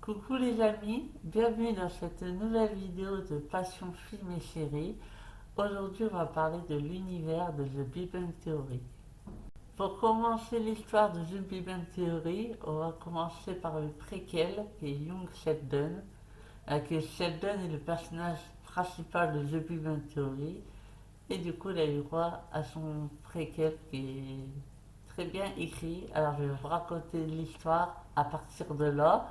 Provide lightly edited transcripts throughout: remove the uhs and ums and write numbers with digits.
Coucou les amis, bienvenue dans cette nouvelle vidéo de Passion Film et Séries. Aujourd'hui, on va parler de l'univers de The Big Bang Theory. Pour commencer l'histoire de The Big Bang Theory, on va commencer par le préquel qui est Young Sheldon. Que Sheldon est le personnage principal de The Big Bang Theory. Et du coup, il a eu droit à son préquel qui est très bien écrit. Alors, je vais vous raconter l'histoire à partir de là.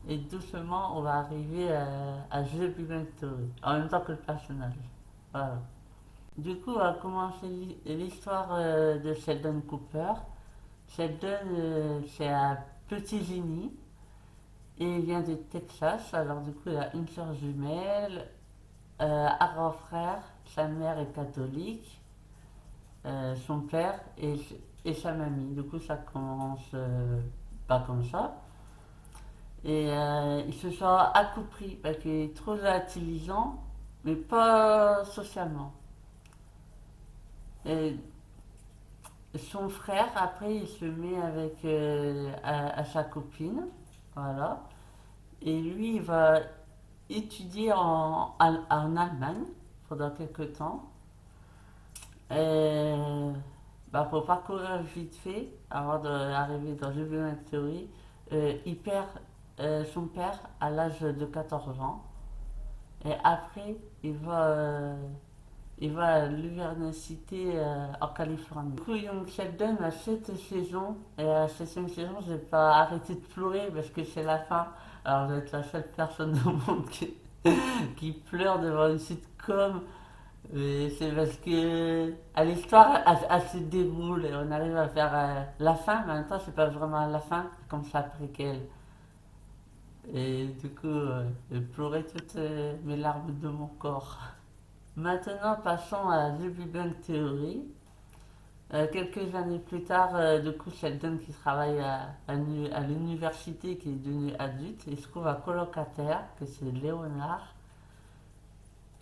Et doucement, on va arriver à The Big Bang Theory, en même temps que le personnage. Voilà. Du coup, on va commencer l'histoire de Sheldon Cooper. Sheldon, c'est un petit génie et il vient du Texas. Alors, du coup, il a une soeur jumelle, un grand frère, sa mère est catholique, son père et sa mamie. Du coup, ça commence pas comme ça. Et ils se sont accouplis parce qu'il est trop intelligent, mais pas socialement. Et son frère, après, il se met avec à sa copine, voilà. Et lui, il va étudier en Allemagne pendant quelques temps. Et, pour parcourir vite fait, avant d'arriver dans The Big Bang Theory, il perd son père à l'âge de 14 ans. Et après, il va à l'université en Californie. Du coup, Young Sheldon a 7 saisons. Et à la 7e saison, j'ai pas arrêté de pleurer parce que c'est la fin. Alors, vous êtes la seule personne au monde qui pleure devant une sitcom. Mais c'est parce que l'histoire, elle se déroule et on arrive à faire la fin, mais en même temps, c'est pas vraiment la fin, comme ça après qu'elle. Et du coup, j'ai pleuré toutes mes larmes de mon corps. Maintenant, passons à The Big Bang Theory. Quelques années plus tard, du coup, Sheldon qui travaille à l'université, qui est devenu adulte, il se trouve un colocataire, que c'est Léonard.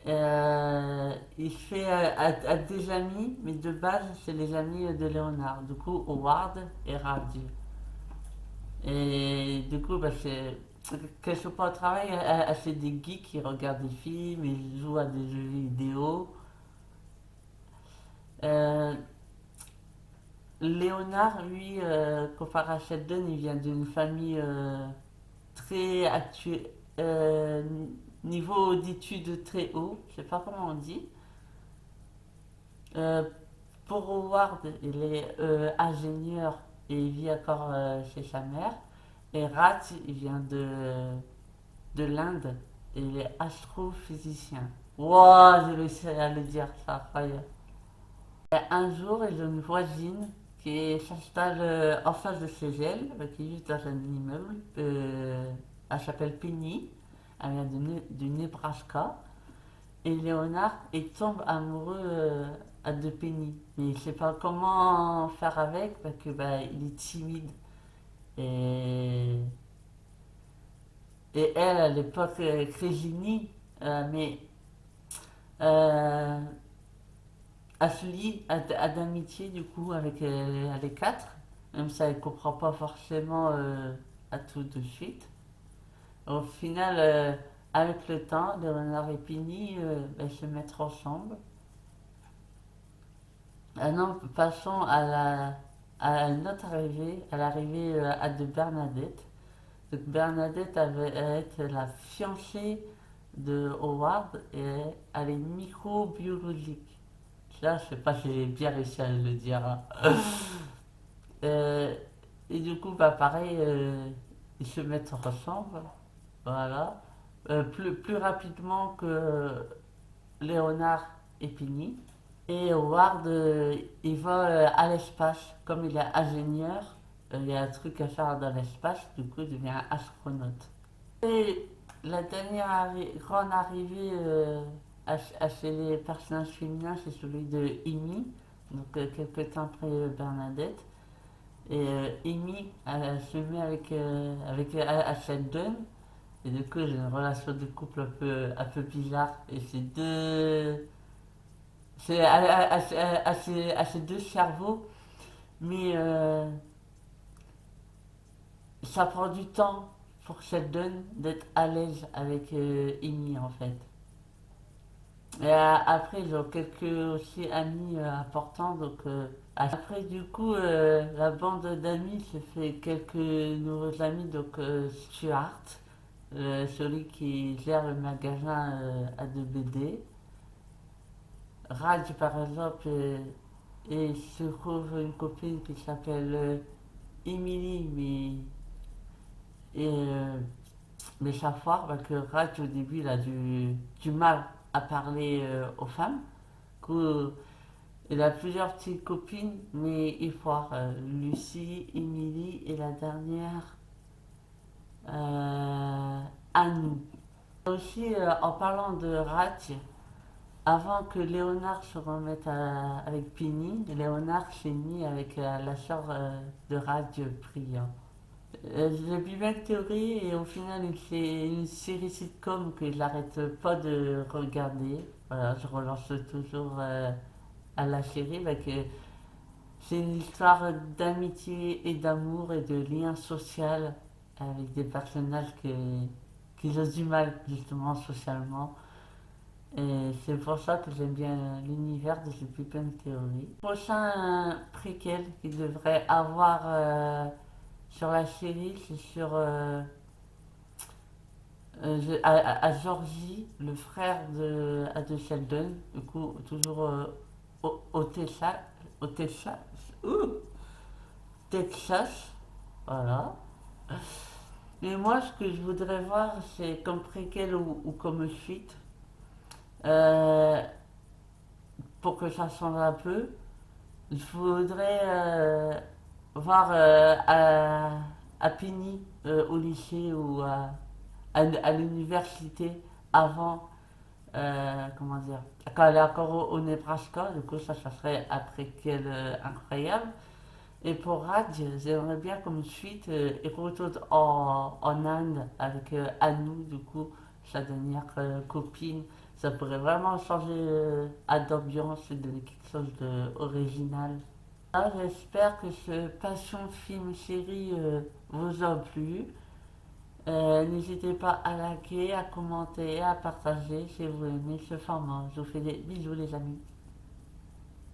Il fait des amis, mais de base, c'est les amis de Léonard. Du coup, Howard et Radhi. Et du coup, c'est qu'elle soit pas au travail, elle fait des geeks qui regardent des films, ils jouent à des jeux vidéo. Euh, Léonard, lui, comparé à Sheldon, il vient d'une famille très actuelle, euh, niveau d'études très haut, je sais pas comment on dit. Euh, pour Howard, il est ingénieur et il vit encore chez sa mère. Et Rat, il vient de l'Inde et il est astrophysicien. Wow, j'ai réussi à le dire, c'est incroyable. Et un jour, il a une voisine qui s'installe en face de chez elle, qui vit dans un immeuble. Elle s'appelle Penny, elle vient du Nebraska. Et Léonard, il tombe amoureux de Penny. Mais il ne sait pas comment faire avec parce que il est timide. Et, et elle, à l'époque, très génie, mais euh, elle se lie d'amitié du coup avec les quatre, même si elle ne comprend pas forcément à tout de suite. Au final, avec le temps, Léonard et Penny se mettent ensemble. Non, passons à une autre arrivée, à l'arrivée de Bernadette. Donc Bernadette va être la fiancée de Howard et elle est microbiologique. Là, je sais pas si j'ai bien réussi à le dire, hein. Euh, et du coup, pareil, ils se mettent ensemble, voilà. Plus rapidement que Léonard et Penny. Et Howard, il va à l'espace. Comme il est ingénieur, il y a un truc à faire dans l'espace, du coup, il devient astronaute. Et la dernière grande arrivée chez les personnages féminins, c'est celui de Amy, donc quelques temps après Bernadette. Et Amy, elle se met avec Sheldon, et du coup, j'ai une relation de couple un peu bizarre. Et c'est deux. C'est à ces deux cerveaux, mais ça prend du temps pour Sheldon d'être à l'aise avec Amy en fait. Et après, ils ont quelques aussi amis importants. Donc, après, du coup, la bande d'amis se fait quelques nouveaux amis. Donc, Stuart, celui qui gère le magasin de BD. Raj, par exemple, et se trouve une copine qui s'appelle Emily, et, mais ça foire parce que Raj, au début, il a du mal à parler aux femmes. Du coup, il a plusieurs petites copines, mais il foire. Lucie, Emily et la dernière, euh, Anne. Aussi, en parlant de Raj, avant que Léonard se remette avec Penny, Léonard s'est mis avec la sœur de Raj, Priya. The Big Bang Theory et au final c'est une série sitcom que je n'arrête pas de regarder. Voilà, je relance toujours à la série. C'est une histoire d'amitié et d'amour et de lien social avec des personnages qui ont du mal justement socialement. Et c'est pour ça que j'aime bien l'univers de The Big Bang Theory. Prochain préquel qu'il devrait avoir sur la série, c'est sur à Georgie, le frère de Sheldon, du coup toujours au Texas, au Texas, ouh, Texas, voilà. Mais moi, ce que je voudrais voir, c'est comme préquel ou comme suite, euh, pour que ça change un peu. Je voudrais voir à Penny au lycée ou à l'université avant, comment dire, quand elle est encore au Nebraska, du coup ça serait après quel incroyable. Et pour Raj, j'aimerais bien comme suite, il retourne en Inde avec Anu, du coup, sa dernière copine. Ça pourrait vraiment changer d'ambiance et donner quelque chose d'original. Alors, j'espère que ce passion film série vous a plu. N'hésitez pas à liker, à commenter et à partager si vous aimez ce format. Je vous fais des bisous les amis.